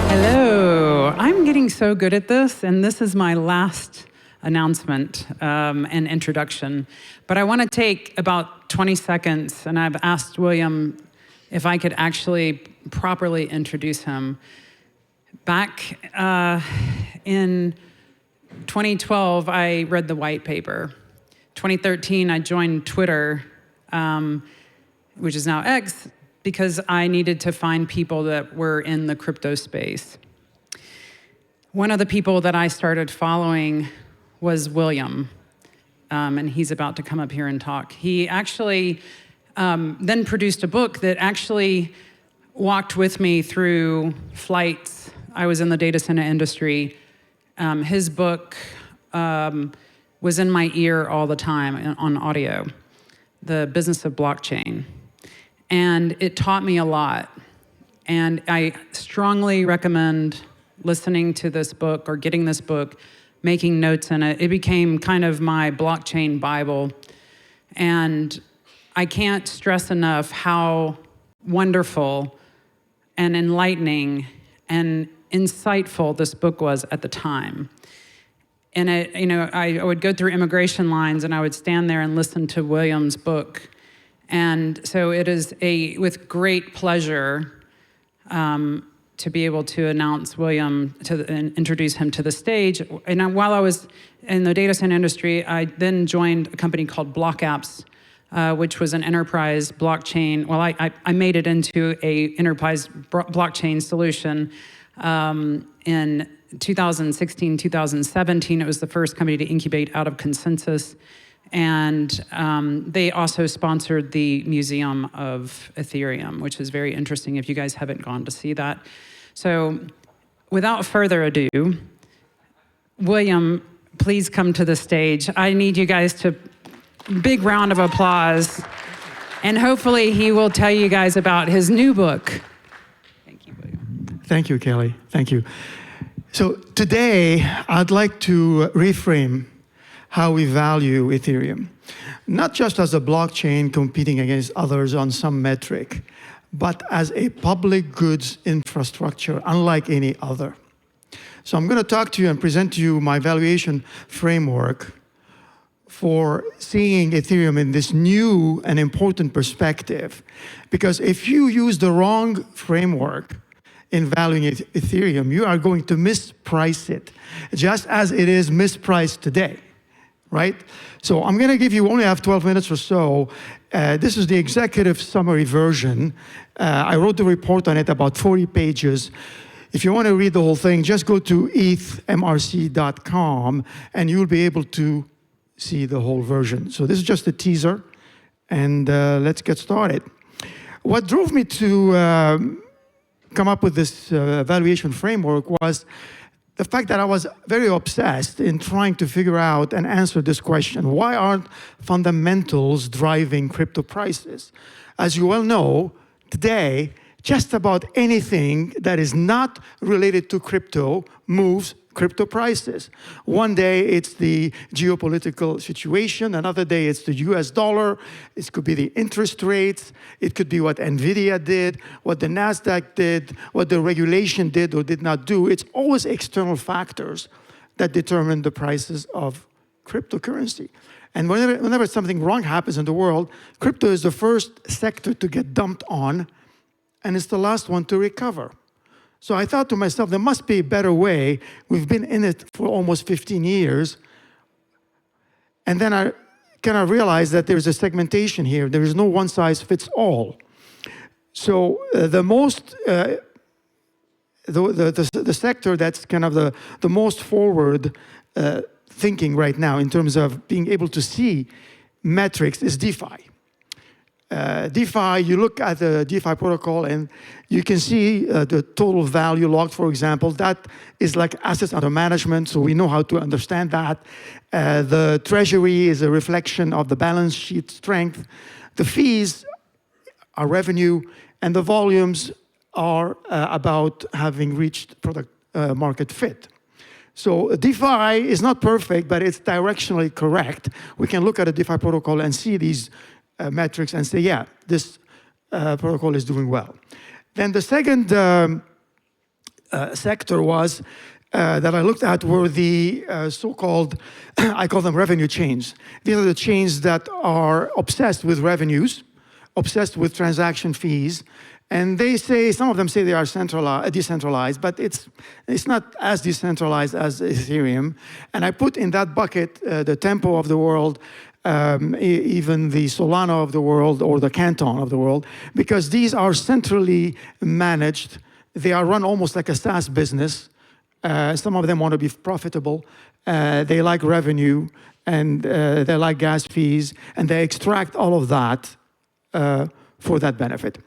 Hello. I'm getting so good at this, and this is my last announcement and introduction. But I want to take about 20 seconds, and I've asked William if I could actually properly introduce him. Back in 2012, I read the white paper. 2013, I joined Twitter, which is now X, because I needed to find people that were in the crypto space. One of the people that I started following was William, and he's about to come up here and talk. He actually then produced a book that actually walked with me through flights. I was in the data center industry. His book was in my ear all the time on audio, The Business of Blockchain. And it taught me a lot. And I strongly recommend listening to this book or getting this book, making notes in it. It became kind of my blockchain Bible. And I can't stress enough how wonderful and enlightening and insightful this book was at the time. And I would go through immigration lines and I would stand there and listen to William's book. And so it is with great pleasure to be able to announce William and introduce him to the stage. And while I was in the data center industry, I then joined a company called BlockApps, which was an enterprise blockchain. Well, I made it into a enterprise blockchain solution in 2016, 2017. It was the first company to incubate out of Consensus. And they also sponsored the Museum of Ethereum, which is very interesting if you guys haven't gone to see that. So without further ado, William, please come to the stage. I need you guys to, big round of applause. And hopefully he will tell you guys about his new book. Thank you, William. Thank you, Kelly. Thank you. So today, I'd like to reframe how we value Ethereum, not just as a blockchain competing against others on some metric, but as a public goods infrastructure unlike any other. So I'm going to talk to you and present to you my valuation framework for seeing Ethereum in this new and important perspective. Because if you use the wrong framework in valuing Ethereum, you are going to misprice it, just as it is mispriced today. Right? So I'm going to give you, only have 12 minutes or so. This is the executive summary version. I wrote the report on it, about 40 pages. If you want to read the whole thing, just go to ETHMRC.com and you'll be able to see the whole version. So this is just a teaser, and let's get started. What drove me to come up with this valuation framework was the fact that I was very obsessed in trying to figure out and answer this question: why aren't fundamentals driving crypto prices? As you well know, today, just about anything that is not related to crypto moves crypto prices. One day it's the geopolitical situation, another day it's the US dollar, it could be the interest rates, it could be what NVIDIA did, what the NASDAQ did, what the regulation did or did not do. It's always external factors that determine the prices of cryptocurrency. And whenever something wrong happens in the world, crypto is the first sector to get dumped on, and it's the last one to recover. So I thought to myself, there must be a better way. We've been in it for almost 15 years. And then I kind of realized that there's a segmentation here. There is no one size fits all. So the sector that's kind of the most forward thinking right now in terms of being able to see metrics is DeFi. DeFi, you look at the DeFi protocol and you can see the total value locked, for example. That is like assets under management, so we know how to understand that. The treasury is a reflection of the balance sheet strength. The fees are revenue, and the volumes are about having reached product market fit. So DeFi is not perfect, but it's directionally correct. We can look at a DeFi protocol and see these metrics and say, yeah, this protocol is doing well. Then the second sector was that I looked at were the so-called, I call them revenue chains. These are the chains that are obsessed with revenues, obsessed with transaction fees, and they say, some of them say they are decentralized, but it's not as decentralized as Ethereum. And I put in that bucket the Tempo of the world, even the Solana of the world, or the Canton of the world, because these are centrally managed. They are run almost like a SaaS business. Some of them want to be profitable. They like revenue, and they like gas fees, and they extract all of that for that benefit.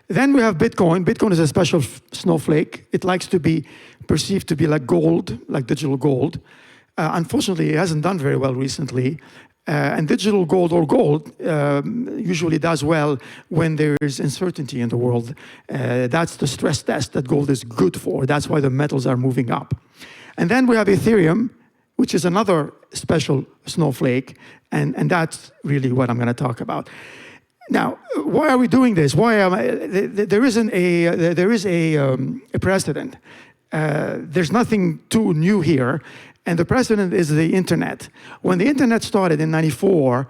Then we have Bitcoin. Bitcoin is a special snowflake. It likes to be perceived to be like gold, like digital gold. Unfortunately, it hasn't done very well recently. And digital gold or gold usually does well when there is uncertainty in the world. That's the stress test that gold is good for. That's why the metals are moving up. And then we have Ethereum, which is another special snowflake, and that's really what I'm going to talk about. Now, why are we doing this? Why am I, there is a precedent. There's nothing too new here. And the precedent is the internet. When the internet started in '94,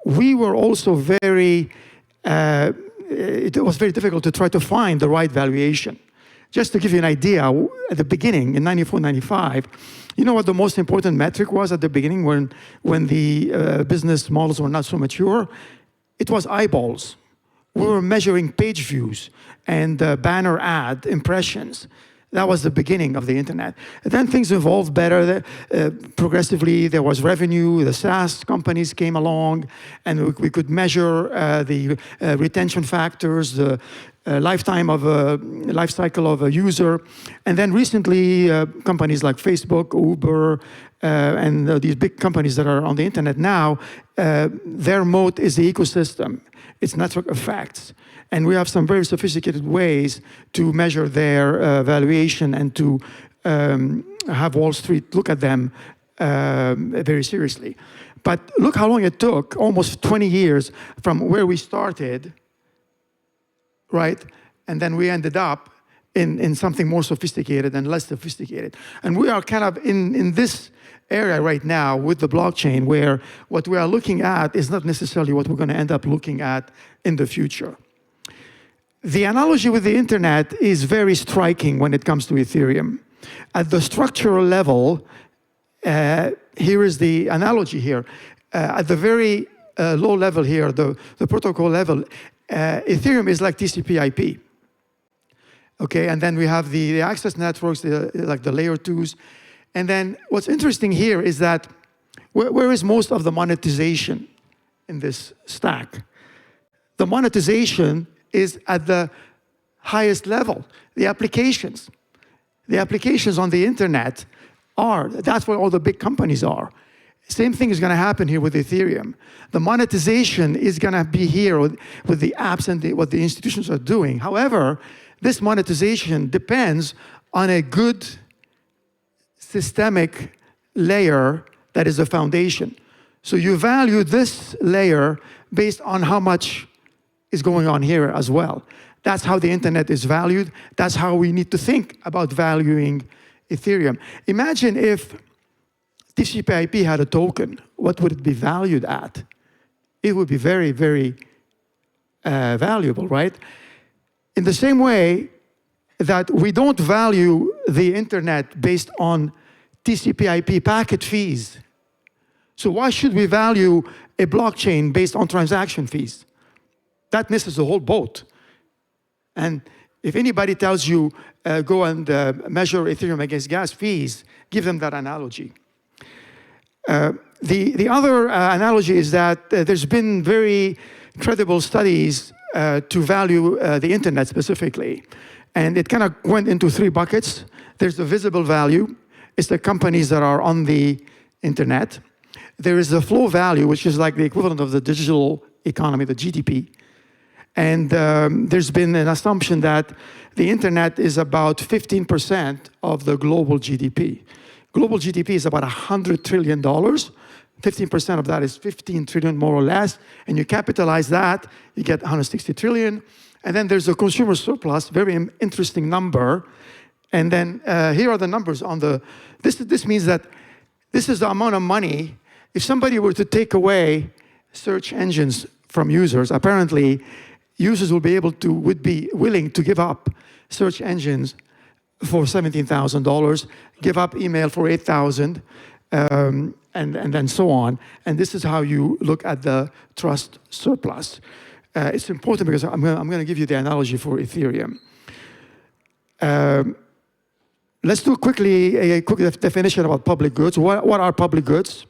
we were also very, it was very difficult to try to find the right valuation. Just to give you an idea, at the beginning, in '94, '95, you know what the most important metric was at the beginning when the business models were not so mature? It was eyeballs. We were measuring page views and banner ad impressions. That was the beginning of the internet. And then things evolved better. Progressively, there was revenue. The SaaS companies came along, and we could measure the retention factors, the life cycle of a user. And then recently, companies like Facebook, Uber, and these big companies that are on the internet now, their moat is the ecosystem. It's network effects. And we have some very sophisticated ways to measure their valuation and to have Wall Street look at them very seriously. But look how long it took, almost 20 years from where we started, right? And then we ended up in something more sophisticated and less sophisticated. And we are kind of in this area right now with the blockchain, where what we are looking at is not necessarily what we're going to end up looking at in the future. The analogy with the internet is very striking when it comes to Ethereum. At the structural level, here is the analogy here. At the very low level here, the protocol level, Ethereum is like TCP/IP. Okay, and then we have the access networks, like the layer 2s. And then what's interesting here is that where is most of the monetization in this stack? The monetization is at the highest level, the applications. The applications on the internet that's where all the big companies are. Same thing is going to happen here with Ethereum. The monetization is going to be here with the apps and what the institutions are doing. However, this monetization depends on a good systemic layer that is a foundation. So you value this layer based on how much is going on here as well. That's how the internet is valued. That's how we need to think about valuing Ethereum. Imagine if TCP/IP had a token. What would it be valued at? It would be very, very valuable, right? In the same way that we don't value the internet based on TCP/IP packet fees. So why should we value a blockchain based on transaction fees? That misses the whole boat. And if anybody tells you, go and measure Ethereum against gas fees, give them that analogy. The other analogy is that there's been very credible studies to value the internet specifically. And it kind of went into three buckets. There's the visible value. It's the companies that are on the internet. There is the flow value, which is like the equivalent of the digital economy, the GDP. And there's been an assumption that the internet is about 15% of the global GDP. Global GDP is about $100 trillion. 15% of that is 15 trillion more or less, and you capitalize that, you get 160 trillion. And then there's a consumer surplus, very interesting number. And then here are the numbers on the, this means that this is the amount of money. If somebody were to take away search engines from users, apparently users would be willing to give up search engines for $17,000, give up email for $8,000, and then so on. And this is how you look at the trust surplus. It's important because I'm going to give you the analogy for Ethereum. Let's do quickly a quick definition about public goods. What are public goods?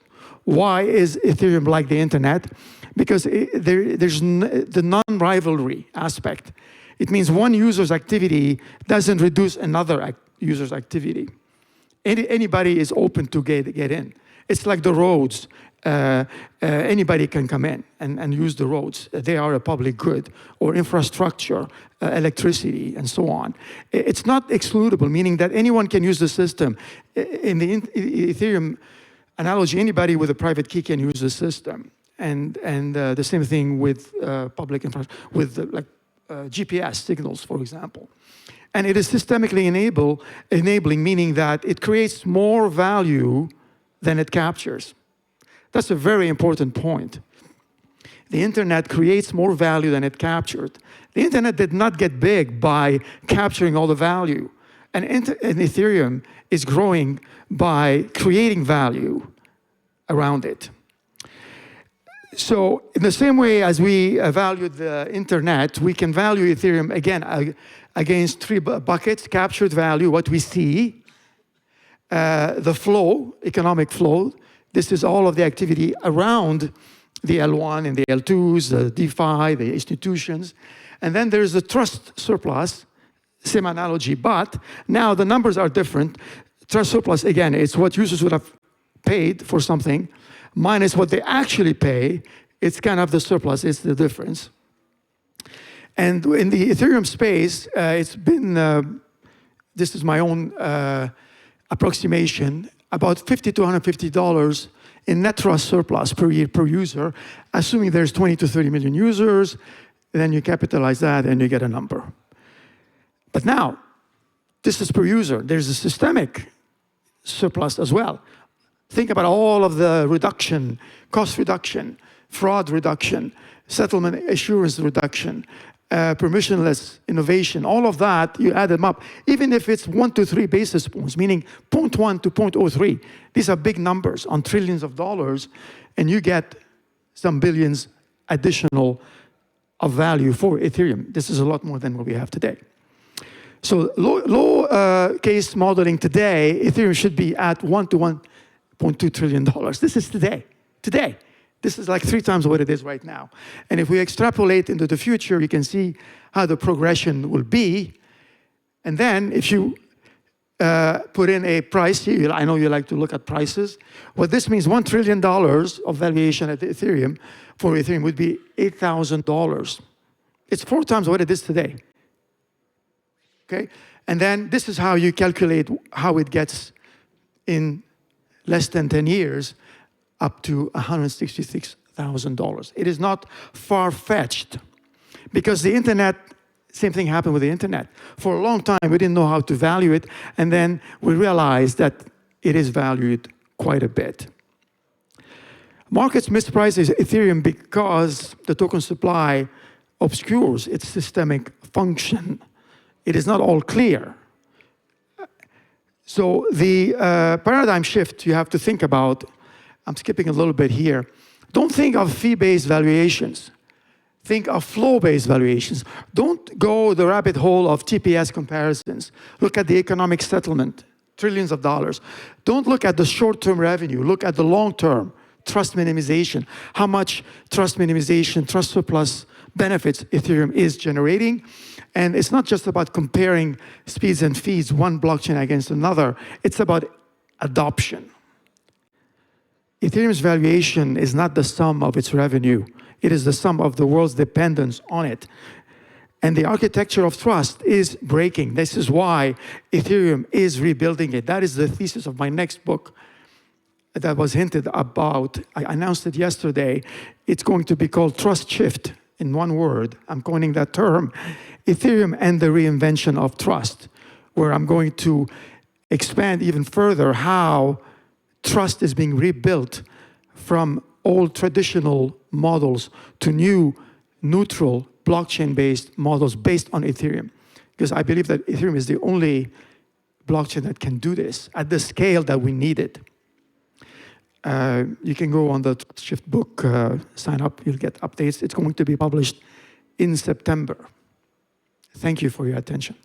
Why is Ethereum like the internet? Because there's the non-rivalry aspect. It means one user's activity doesn't reduce another user's activity. Anybody is open to get in. It's like the roads. Anybody can come in and use the roads. They are a public good, or infrastructure, electricity, and so on. It's not excludable, meaning that anyone can use the system. In the Ethereum analogy, anybody with a private key can use the system. And the same thing with public infrastructure, with GPS signals, for example. And it is systemically enabling, meaning that it creates more value than it captures. That's a very important point. The internet creates more value than it captured. The internet did not get big by capturing all the value. And Ethereum is growing by creating value around it. So in the same way as we valued the internet, we can value Ethereum, again, against three buckets: captured value, what we see, the flow, economic flow. This is all of the activity around the L1 and the L2s, the DeFi, the institutions. And then there's the trust surplus, same analogy, but now the numbers are different. Trust surplus, again, it's what users would have paid for something, minus what they actually pay. It's kind of the surplus, it's the difference. And in the Ethereum space, it's been, this is my own approximation, about $50 to $150 in net trust surplus per year per user, assuming there's 20 to 30 million users, then you capitalize that and you get a number. But now, this is per user. There's a systemic surplus as well. Think about all of the reduction, cost reduction, fraud reduction, settlement assurance reduction, permissionless innovation, all of that, you add them up. Even if it's 1 to 3 basis points, meaning 0.1 to 0.03, these are big numbers on trillions of dollars, and you get some billions additional of value for Ethereum. This is a lot more than what we have today. So low case modeling today, Ethereum should be at 1 to 1.2 trillion dollars. This is today. This is like 3 times what it is right now. And if we extrapolate into the future, you can see how the progression will be. And then if you put in a price here, I know you like to look at prices. What this means, $1 trillion of valuation at Ethereum for Ethereum would be $8,000. It's 4 times what it is today. Okay? And then this is how you calculate how it gets in less than 10 years up to $166,000. It is not far-fetched, because the internet, same thing happened with the internet. For a long time, we didn't know how to value it, and then we realized that it is valued quite a bit. Markets misprice Ethereum because the token supply obscures its systemic function. It is not all clear. So the paradigm shift you have to think about, I'm skipping a little bit here. Don't think of fee-based valuations. Think of flow-based valuations. Don't go the rabbit hole of TPS comparisons. Look at the economic settlement, trillions of dollars. Don't look at the short-term revenue. Look at the long-term, trust minimization. How much trust minimization, trust surplus benefits Ethereum is generating. And it's not just about comparing speeds and fees, one blockchain against another. It's about adoption. Ethereum's valuation is not the sum of its revenue. It is the sum of the world's dependence on it. And the architecture of trust is breaking. This is why Ethereum is rebuilding it. That is the thesis of my next book. that was hinted about. I announced it yesterday. It's going to be called Trust Shift, in one word. I'm coining that term, Ethereum and the Reinvention of Trust, where I'm going to expand even further how trust is being rebuilt from old traditional models to new neutral blockchain-based models based on Ethereum. Because I believe that Ethereum is the only blockchain that can do this at the scale that we need it. You can go on the Shift book, sign up, you'll get updates. It's going to be published in September. Thank you for your attention.